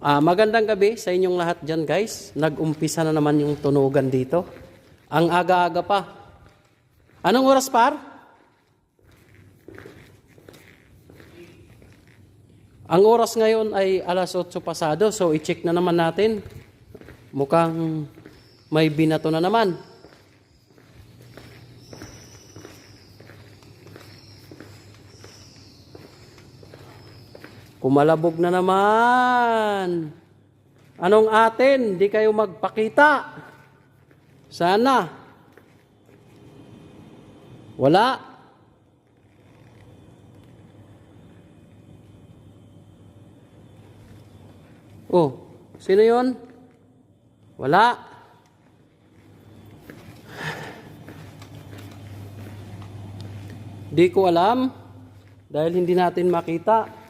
Magandang gabi sa inyong lahat dyan guys. Nag-umpisa na naman yung tunugan dito. Ang aga-aga pa. Anong oras par? Ang oras ngayon ay alas 8 pasado. So i-check na naman natin. Mukhang may binato na naman. Kumalabog na naman. Anong atin? Di kayo magpakita. Sana. Wala. Oh, sino yon? Wala. Di ko alam. Dahil hindi natin makita.